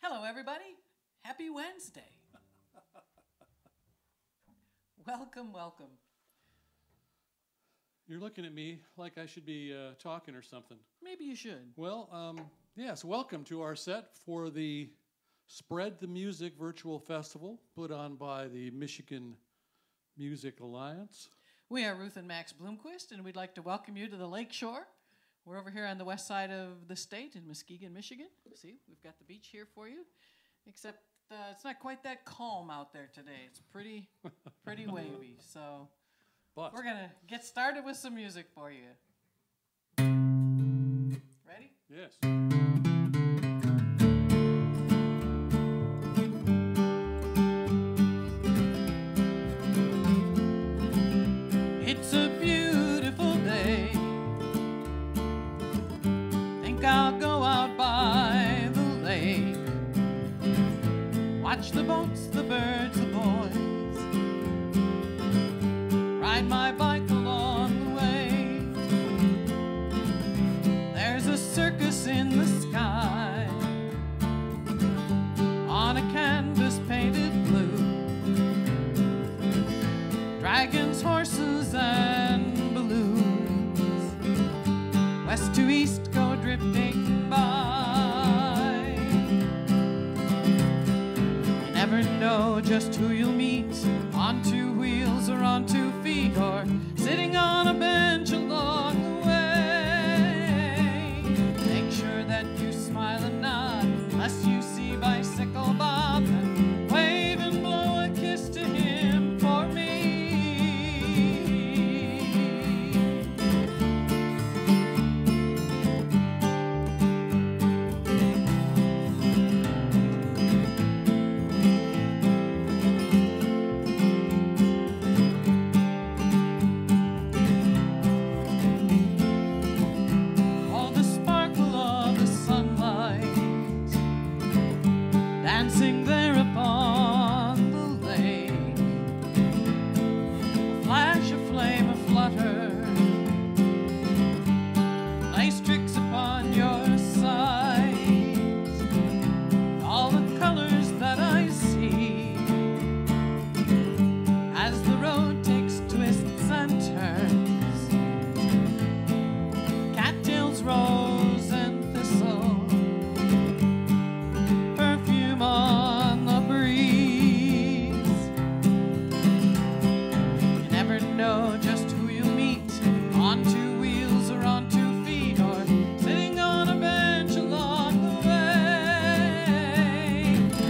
Hello, everybody. Happy Wednesday. Welcome, welcome. You're looking at me like I should be talking or something. Maybe you should. Well, yes, welcome to our set for the Spread the Music Virtual Festival put on by the Michigan Music Alliance. We are Ruth and Max Bloomquist, and we'd like to welcome you to the Lake Shore. We're over here on the west side of the state in Muskegon, Michigan. See, we've got the beach here for you, except it's not quite that calm out there today. It's pretty wavy. So But we're going to get started with some music for you. Ready? yes. It's a beautiful day. Think I'll go out by the lake. Watch the boats, the birds, the boys. Ride my bike along the way. There's a circus in the sky on a canvas painted blue. Dragons, horses, and balloons. West to east go drifting by. You never know just who you'll meet on two wheels or on 2 feet or sitting on a bench along the way. Make sure that you smile and nod unless you see Bicycle Bob, and wave and blow a kiss to him for me. All the sparkle of the sunlight dancing there upon the lake. A flash, a flame, a flutter, lace tricks upon your sides. All the colors that I see as the road takes twists and turns. Cattails, rose, and thistle, perfume on the breeze. You never know just who you'll meet on 2 wheels or on 2 feet or sitting on a bench along the way.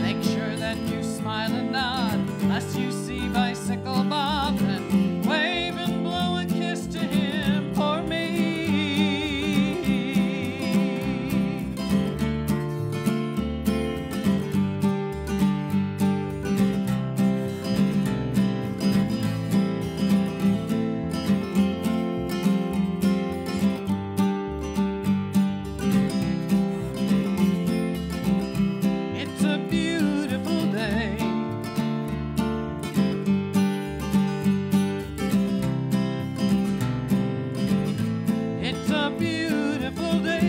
Make sure that you smile and nod unless you see Bicycle Bob, and wave and blow a kiss to him for me. It's a beautiful day. It's a beautiful day.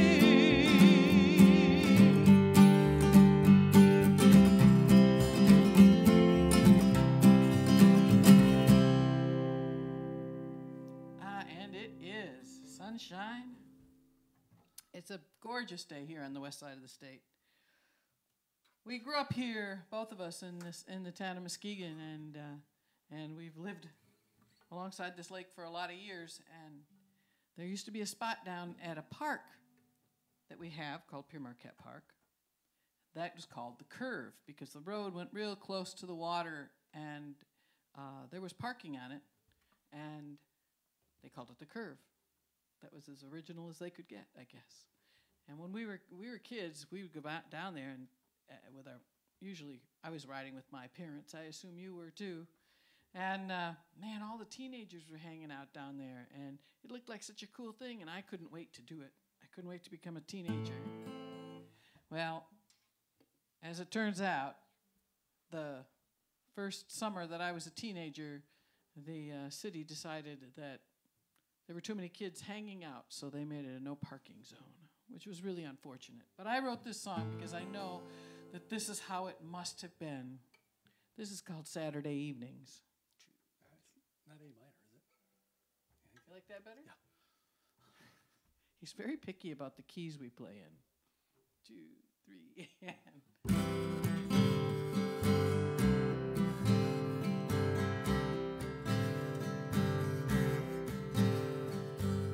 And it is sunshine. It's a gorgeous day here on the west side of the state. We grew up here, both of us, in the town of Muskegon, and we've lived alongside this lake for a lot of years. And there used to be a spot down at a park that we have called Pere Marquette Park. That was called the Curve because the road went real close to the water, and there was parking on it, and they called it the Curve. That was as original as they could get, I guess. And when we were kids, we would go down there and with our, usually I was riding with my parents. I assume you were too. And man, all the teenagers were hanging out down there, and it looked like such a cool thing, and I couldn't wait to do it. I couldn't wait to become a teenager. Well, as it turns out, the first summer that I was a teenager, the city decided that there were too many kids hanging out, so they made it a no parking zone, which was really unfortunate. But I wrote this song because I know that this is how it must have been. This is called Saturday Evenings. Not A minor, is it? You like that better? Yeah. He's very picky about the keys we play in. 2, 3, and...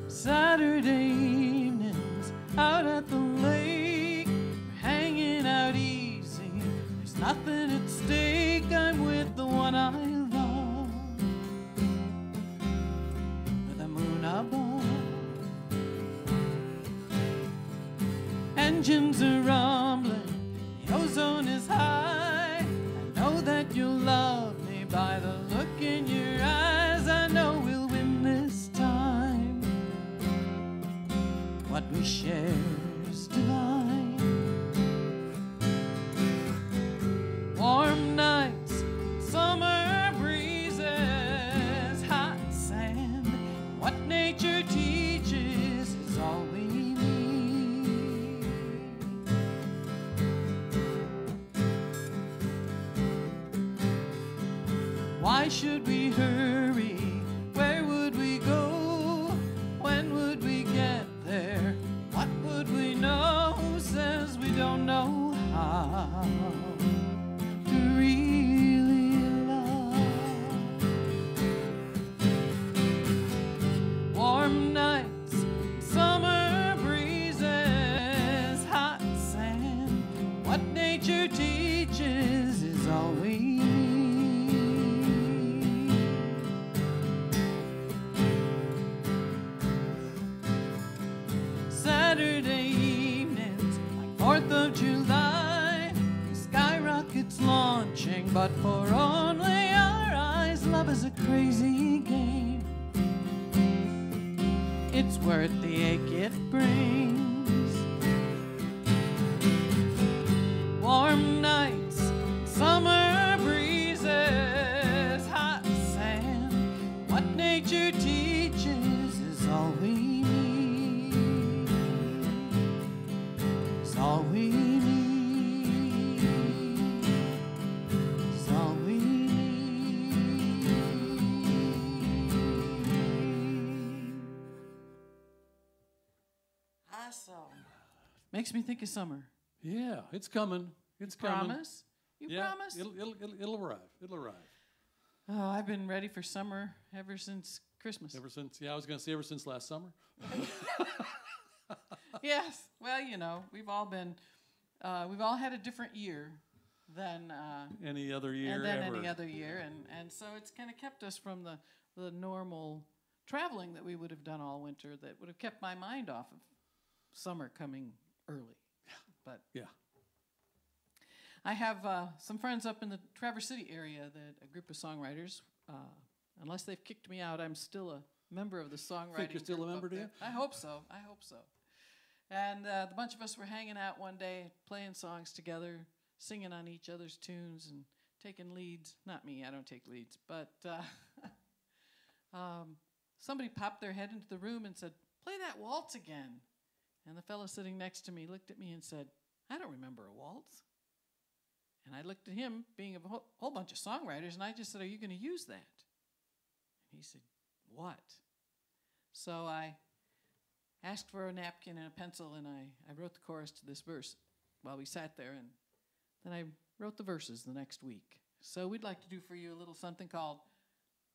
Saturday evenings out at the lake, we're hanging out easy. There's nothing at stake. I'm with the one I love, with the moon above. Engines are rumbling, the ozone is high. I know that you'll love me by the look in your eyes. I know we'll win this time. What we share's divine. Warm nights, summer breezes, hot sand. What nature teaches is all we need. Why should we hurry? Where would we go? When would we get there? What would we know? Who says we don't know how to really love? Warm nights, summer breezes, hot sand. What nature teaches is all we need. Saturday evenings, like 4th of July, the skyrocket's launching, but for only our eyes. Love is a crazy game. It's worth the ache it brings. Warm nights, summer breezes, hot sand. What nature teaches is all we need. All we need is all we need. Awesome. Makes me think of summer. Yeah, it's coming. It's coming. Promise? You Yeah, promise? It'll arrive. It'll arrive. Oh, I've been ready for summer ever since Christmas. Ever since, I was going to say ever since last summer. Yes. Well, you know, we've all had a different year than Any other year and then ever. any other year, and so it's kind of kept us from the normal traveling that we would have done all winter. That would have kept my mind off of summer coming early. But Yeah. I have some friends up in the Traverse City area, that a group of songwriters. Unless they've kicked me out, I'm still a member of the songwriting. Think you're still a group member, up do there. you? I hope so. I hope so. And the bunch of us were hanging out one day, playing songs together, singing on each other's tunes and taking leads. Not me, I don't take leads. But somebody popped their head into the room and said, "Play that waltz again." And the fellow sitting next to me looked at me and said, "I don't remember a waltz." And I looked at him, being a whole bunch of songwriters, and I just said, "Are you going to use that?" And he said, "What?" So I asked for a napkin and a pencil, and I wrote the chorus to this verse while we sat there, and then I wrote the verses the next week. So we'd like to do for you a little something called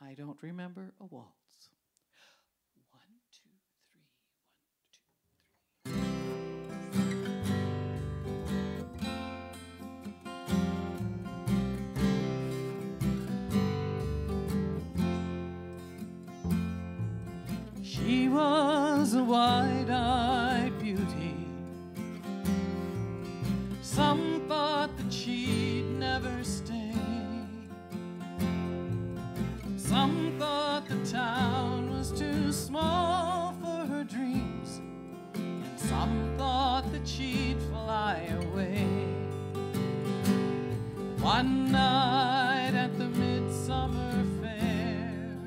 "I Don't Remember a Waltz." 1, 2, 3, 1, 2, 3. She was a wide-eyed beauty. Some thought that she'd never stay. Some thought the town was too small for her dreams, and some thought that she'd fly away. One night at the midsummer fair,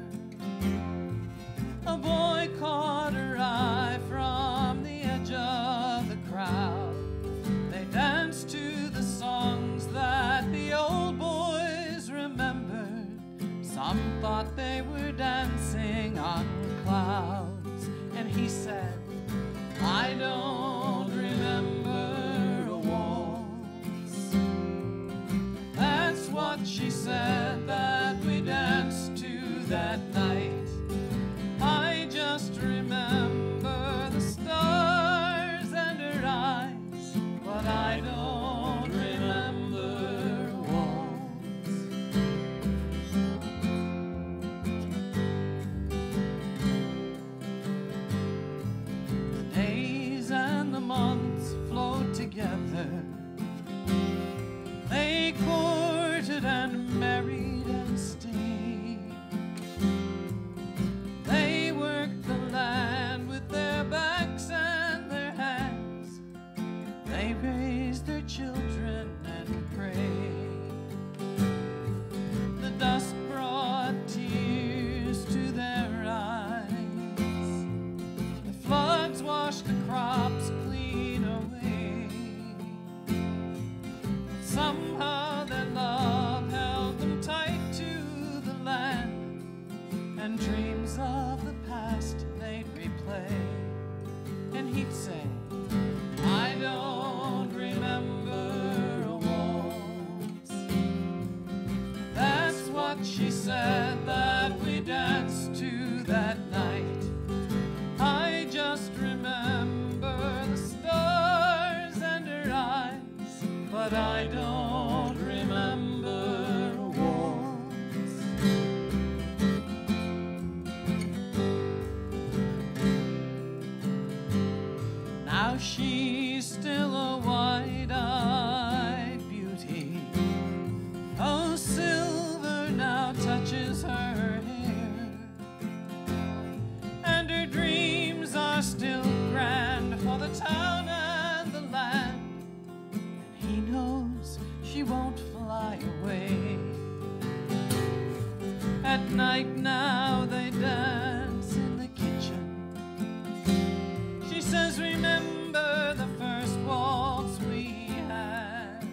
a boy caught her eye from the edge of the crowd. They danced to the song months flowed together. They courted and married and stayed. They worked the land with their backs and their hands. They raised their children and prayed. The dust brought tears to their eyes. The floods washed the crops clean away. Somehow their love held them tight to the land, and dreams of the past they'd replay. And he'd say, I don't remember a waltz. That's what she said that we danced to that night. I just remember the stars and her eyes, but I don't remember a waltz. Now she's still a wide-eyed beauty. Oh, silver now touches her hair, and her dreams are still grand for the town and the land. And he knows she won't fly away. At night now they dance in the kitchen. She says, remember the first waltz we had.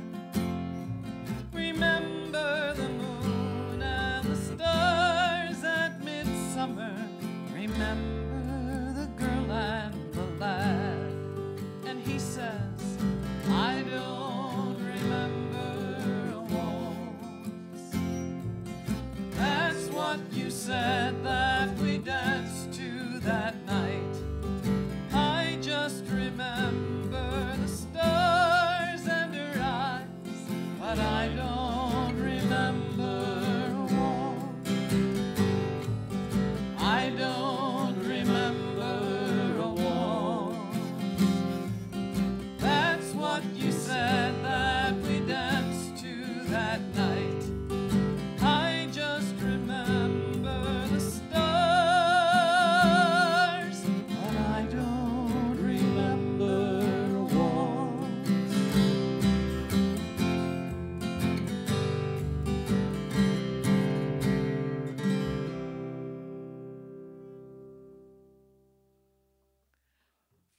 Remember the moon and the stars at midsummer. Remember the girl and the lad. And he says, I don't remember a waltz. That's what you said that we danced to that night. I just remember the stars and her eyes, but I don't remember a waltz. I don't remember a waltz. That's what you said that we danced to that night. I just remember the stars, but I don't remember a waltz.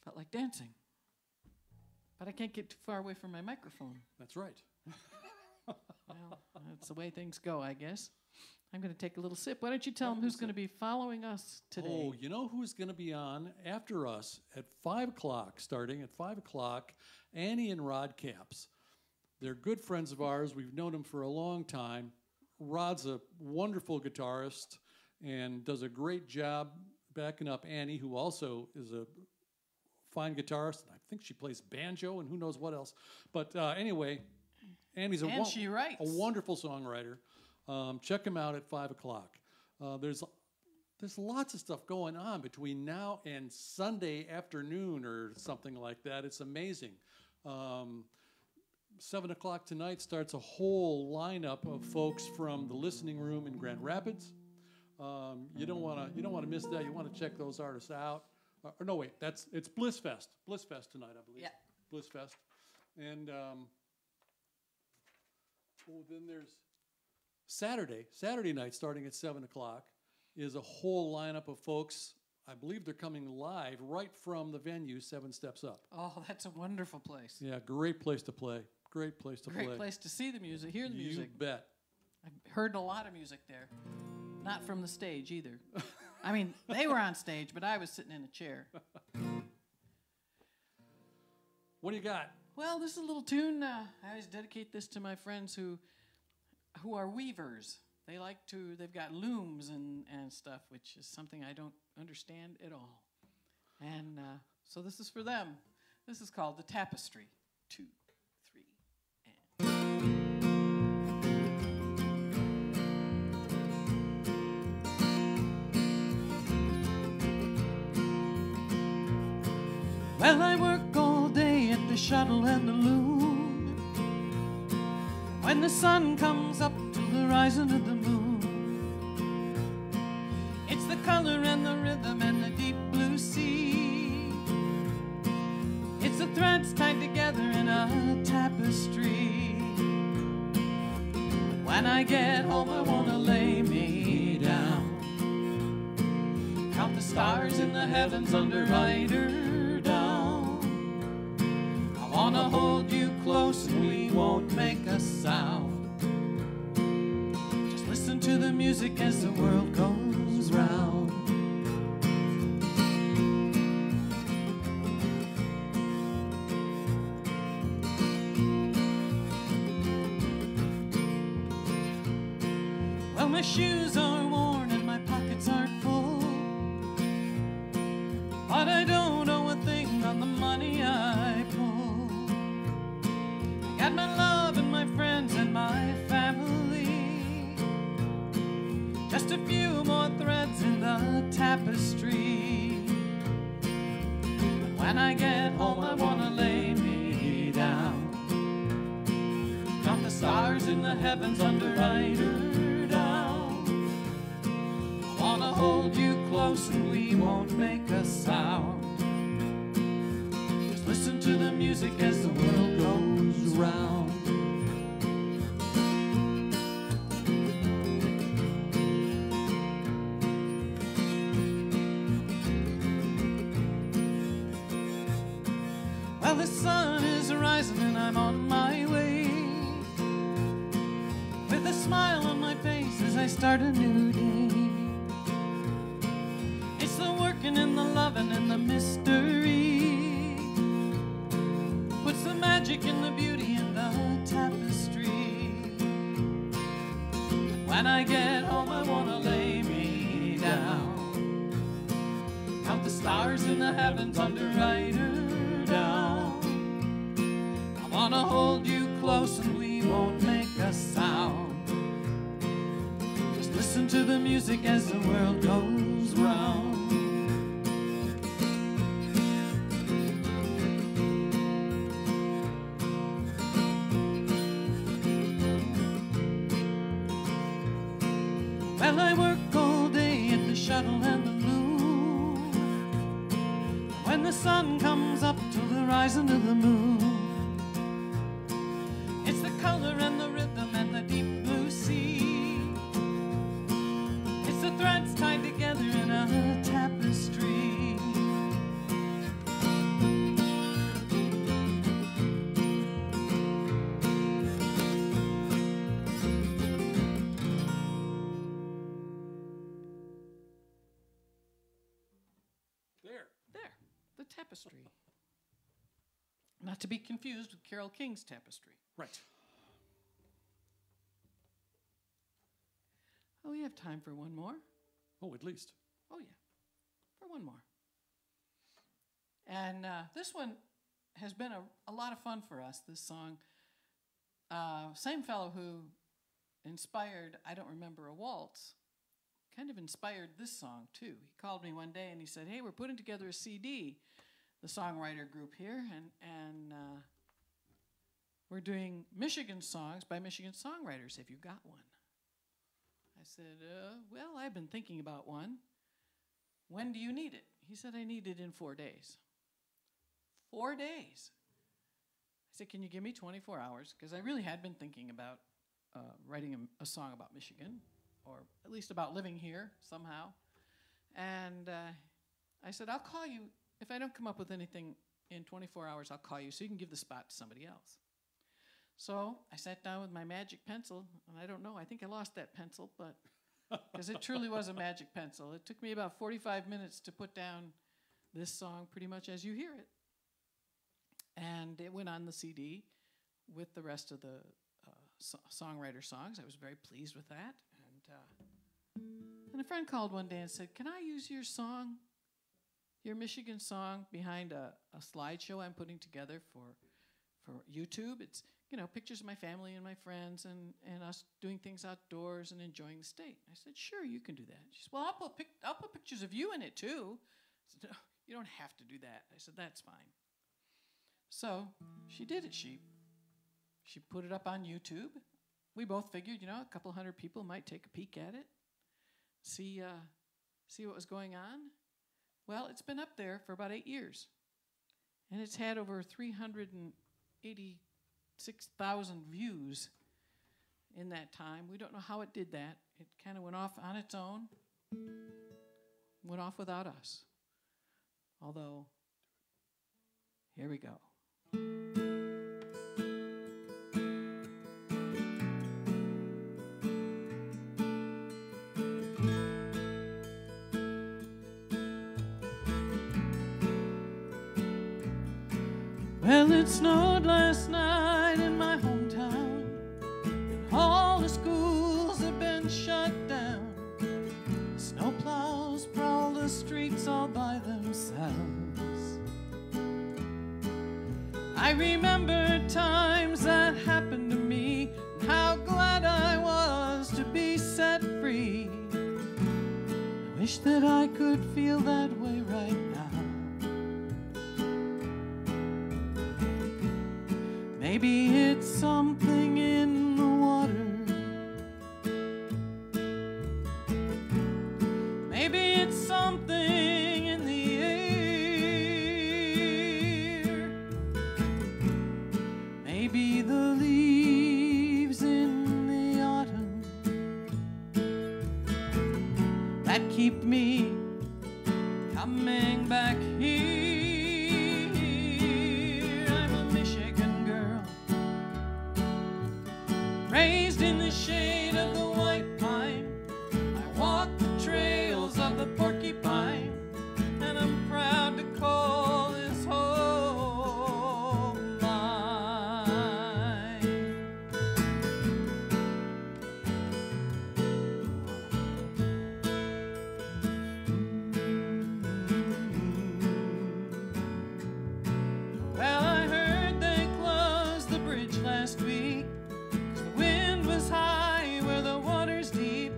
Felt like dancing, but I can't get too far away from my microphone. That's right. Well, that's the way things go, I guess. I'm going to take a little sip. Why don't you tell them who's going to be following us today? Oh, you know who's going to be on after us at 5 o'clock, starting at 5 o'clock? Annie and Rod Capps. They're good friends of ours. We've known them for a long time. Rod's a wonderful guitarist and does a great job backing up Annie, who also is a fine guitarist. I think she plays banjo and who knows what else. But anyway, Annie's she writes. a wonderful songwriter. Check him out at 5 o'clock. There's lots of stuff going on between now and Sunday afternoon or something like that. It's amazing. 7 o'clock tonight starts a whole lineup of folks from the Listening Room in Grand Rapids. You don't want to miss that. You want to check those artists out. Or no, wait, it's Bliss Fest. Bliss Fest tonight, I believe. Yeah. Bliss Fest. And then there's Saturday night, starting at 7 o'clock, is a whole lineup of folks. I believe they're coming live right from the venue, 7 Steps Up. Oh, that's a wonderful place. Yeah, great place to play. Great place to play. Great place to see the music, hear the music. You bet. I've heard a lot of music there. Not from the stage either. I mean, they were on stage, but I was sitting in a chair. What do you got? Well, this is a little tune. I always dedicate this to my friends who are weavers. They've got looms and stuff, which is something I don't understand at all. And so this is for them. This is called the Tapestry. 2, 3, and... Well, I work all the shuttle and the loon. When the sun comes up to the rising of the moon, it's the color and the rhythm and the deep blue sea. It's the threads tied together in a tapestry. But when I get home, I want to lay me down, count the stars in the heavens under eider down. I want to hold you close and we won't make a sound. Just listen to the music as the world goes round. Well, my shoes are worn and my pockets aren't full, but I don't owe a thing on the money I pull. I got my love and my friends and my family, just a few more threads in the tapestry. But when I get home, I want to lay me down, count the stars in the heavens under eider down. I want to hold you close and we won't make a sound. Just listen to the music as the world goes round. Well, the sun is rising and I'm on my way, with a smile on my face as I start a new day. It's the working and the loving and the mystery, puts the magic and the beauty in the tapestry. When I get home, I want to lay me down, count the stars in the heavens under eider down. I want to hold you close and we won't make a sound. Just listen to the music as the world goes round. Well, I work all day at the shuttle and the loon. When the sun comes up to the rising of the moon, it's the color and the rhythm and the deep blue sea. It's the threads tied together in a tapestry. There, the tapestry. Not to be confused with Carole King's Tapestry. Right. Oh, we have time for one more. Oh, at least. Oh, yeah, for one more. And this one has been a lot of fun for us, this song. Same fellow who inspired I Don't Remember a Waltz kind of inspired this song, too. He called me one day and he said, hey, we're putting together a CD, the songwriter group here, and we're doing Michigan songs by Michigan songwriters. Have you got one? I said, well, I've been thinking about one. When do you need it? He said, I need it in 4 days. 4 days. I said, can you give me 24 hours? Because I really had been thinking about writing a song about Michigan, or at least about living here somehow. And I said, I'll call you. If I don't come up with anything in 24 hours, I'll call you so you can give the spot to somebody else. So I sat down with my magic pencil, and I don't know, I think I lost that pencil, but because it truly was a magic pencil. It took me about 45 minutes to put down this song pretty much as you hear it. And it went on the CD with the rest of the songwriter songs. I was very pleased with that. And a friend called one day and said, can I use your song, your Michigan song, behind a slideshow I'm putting together for YouTube? It's, you know, pictures of my family and my friends and us doing things outdoors and enjoying the state. I said, sure, you can do that. She said, well, I'll put pictures of you in it, too. I said, no, you don't have to do that. I said, that's fine. So she did it. She put it up on YouTube. We both figured, a couple hundred people might take a peek at it, see what was going on. Well, it's been up there for about 8 years, and it's had over 386,000 views in that time. We don't know how it did that. It kind of went off on its own, went off without us. Although, here we go. Well, it snowed last night in my hometown, and all the schools have been shut down. Snowplows prowl the streets all by themselves. I remember times that happened to me, and how glad I was to be set free. I wish that I could feel that way right now. Maybe it's something in the water. Maybe it's something in the air. Maybe the leaves in the autumn that keep me coming back here. Raised in the shade of the white pine, I walk the trails of the porcupine, and I'm proud to call this home mine. Well, I heard they closed the bridge last week. High where the water's deep,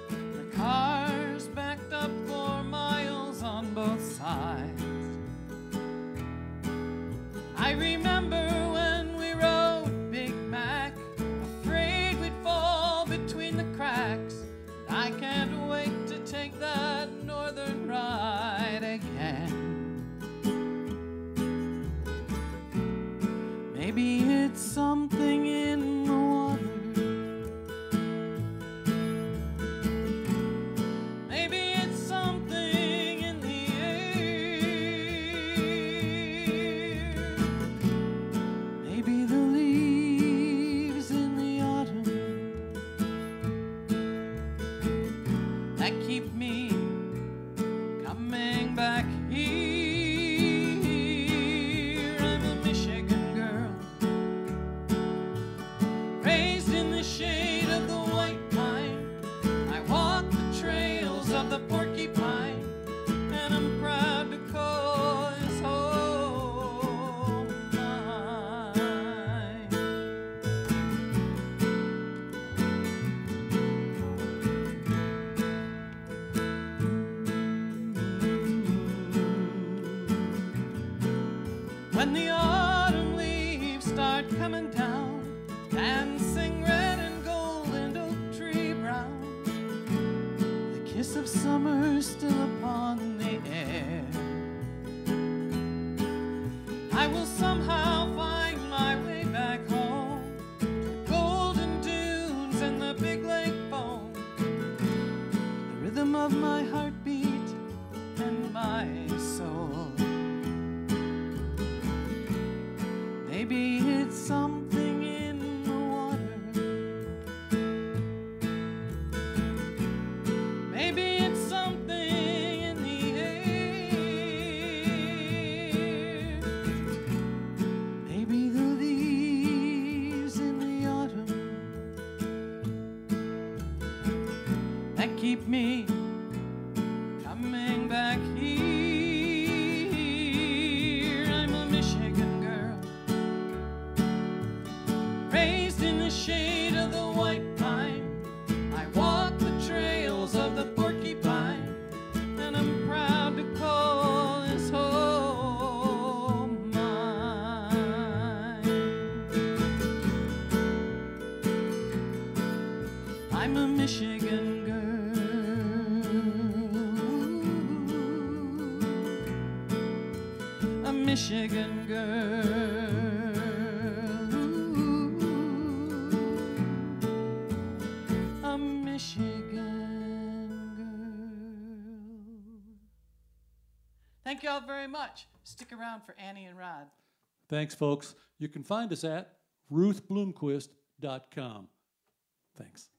the cars backed up for miles on both sides. I remember when we rode Big Mac, afraid we'd fall between the cracks. I can't wait to take that northern ride again. Maybe it's something in the water. Keep me coming back here. I'm a Michigan girl, raised in the shade of the white pine. I walk the trails of the porcupine, and I'm proud to call this home mine. When the autumn leaves start coming down, dancing red and gold and oak tree brown, the kiss of summer still upon the air, I will somehow find my way back home to the golden dunes and the big lake foam, the rhythm of my heartbeat and my soul. Maybe it's something in the water. Maybe it's something in the air. Maybe the leaves in the autumn that keep me coming back here. I'm a Michigan girl, raised in the shade of the white pine. I walk the trails of the porcupine, and I'm proud to call this home mine. Michigan girl. Ooh, a Michigan girl. Thank you all very much. Stick around for Annie and Rod. Thanks, folks. You can find us at ruthbloomquist.com. Thanks.